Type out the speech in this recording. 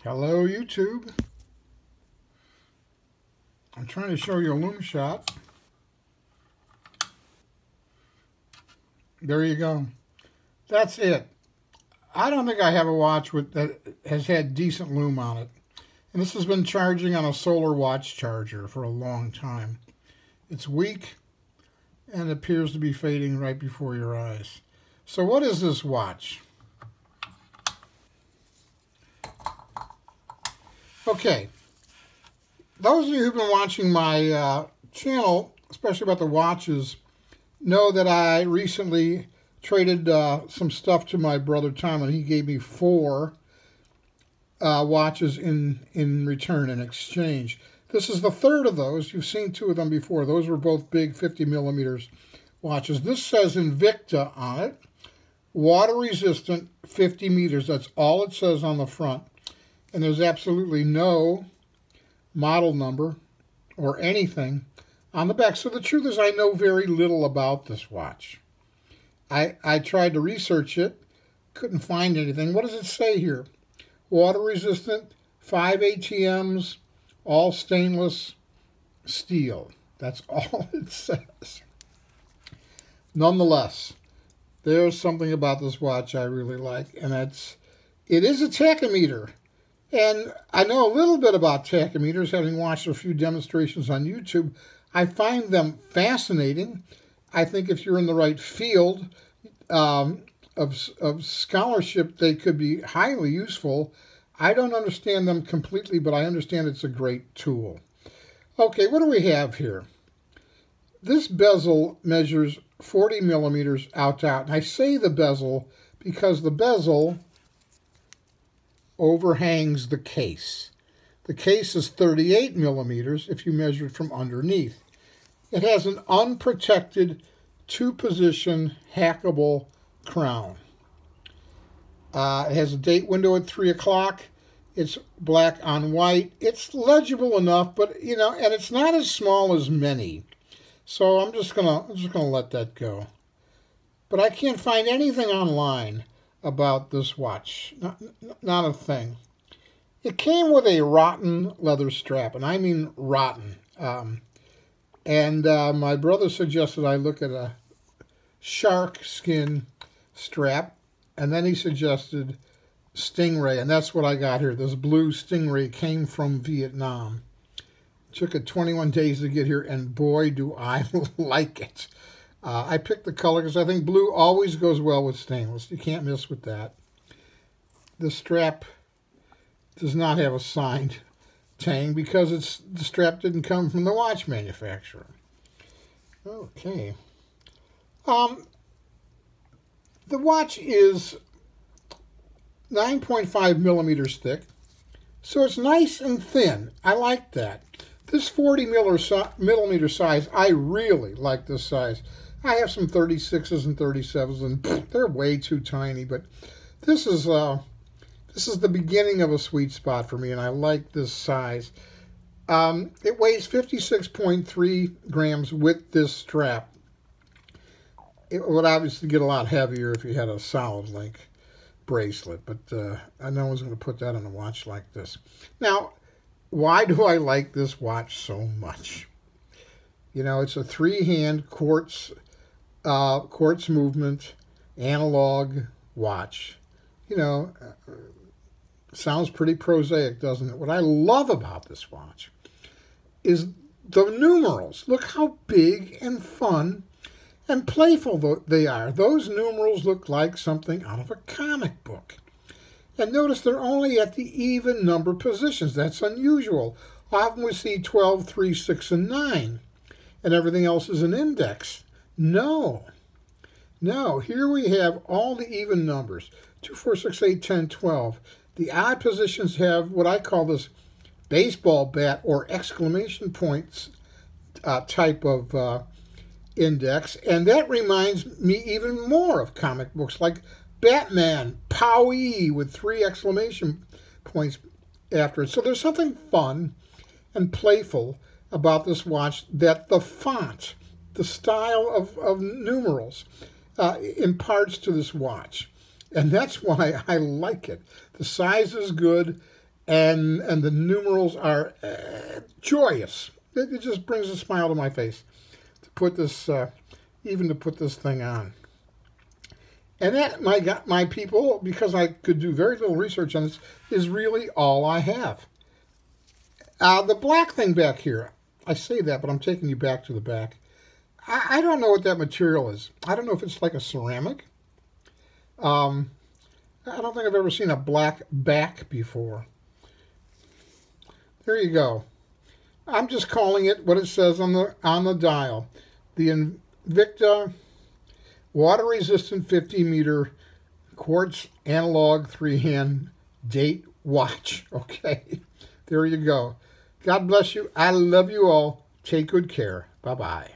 Hello, YouTube. I'm trying to show you a loom shot. There you go. That's it. I don't think I have a watch that has had decent loom on it. And this has been charging on a solar watch charger for a long time. It's weak and appears to be fading right before your eyes. So what is this watch? Okay, those of you who've been watching my channel, especially about the watches, know that I recently traded some stuff to my brother Tom, and he gave me 4 watches in return, in exchange. This is the 3rd of those. You've seen 2 of them before. Those were both big 50 millimeters watches. This says INVICTA on it. Water resistant, 50 meters. That's all it says on the front. And there's absolutely no model number or anything on the back. So the truth is I know very little about this watch. I tried to research it, couldn't find anything. What does it say here? Water resistant, 5 ATMs, all stainless steel. That's all it says. Nonetheless, there's something about this watch I really like, and it is a tachometer. And I know a little bit about tachometers, having watched a few demonstrations on YouTube. I find them fascinating. I think if you're in the right field of scholarship, they could be highly useful. I don't understand them completely, but I understand it's a great tool. Okay, what do we have here? This bezel measures 40 millimeters out to out. And I say the bezel because the bezel overhangs the case. The case is 38 millimeters if you measure it from underneath. It has an unprotected 2-position hackable crown. It has a date window at 3 o'clock. It's black on white. It's legible enough, but and it's not as small as many. So I'm just gonna let that go. But I can't find anything online about this watch. Not a thing. It came with a rotten leather strap, and I mean rotten. My brother suggested I look at a shark skin strap, and then he suggested stingray, and that's what I got here. This blue stingray came from Vietnam. It took it 21 days to get here, and boy, do I like it. I picked the color because I think blue always goes well with stainless. You can't miss with that. The strap does not have a signed tang because the strap didn't come from the watch manufacturer. Okay. The watch is 9.5 millimeters thick, so it's nice and thin. I like that. This 40 millimeter size, I really like this size. I have some 36s and 37s, and they're way too tiny. But this is the beginning of a sweet spot for me, and I like this size. It weighs 56.3 grams with this strap. It would obviously get a lot heavier if you had a solid link bracelet, but no one's going to put that on a watch like this. Now, why do I like this watch so much? It's a 3-hand quartz movement analog watch. Sounds pretty prosaic, doesn't it? What I love about this watch is the numerals. Look how big and fun and playful they are. Those numerals look like something out of a comic book. And notice they're only at the even number positions. That's unusual. Often we see 12, 3, 6, and 9. And everything else is an index. No, here we have all the even numbers. 2, 4, 6, 8, 10, 12. The odd positions have what I call this baseball bat or exclamation points type of index. And that reminds me even more of comic books like Batman, Powie, with 3 exclamation points after it. So there's something fun and playful about this watch that the font, the style of numerals imparts to this watch. And that's why I like it. The size is good, and the numerals are joyous. It just brings a smile to my face to put this, even to put this thing on. And that, my people, because I could do very little research on this, is really all I have. The black thing back here, I say that, but I'm taking you back to the back. I don't know what that material is. I don't know if it's like a ceramic. I don't think I've ever seen a black back before. There you go. I'm just calling it what it says on the dial. The INVICTA water-resistant 50-meter quartz analog 3-hand date watch. Okay, there you go. God bless you. I love you all. Take good care. Bye-bye.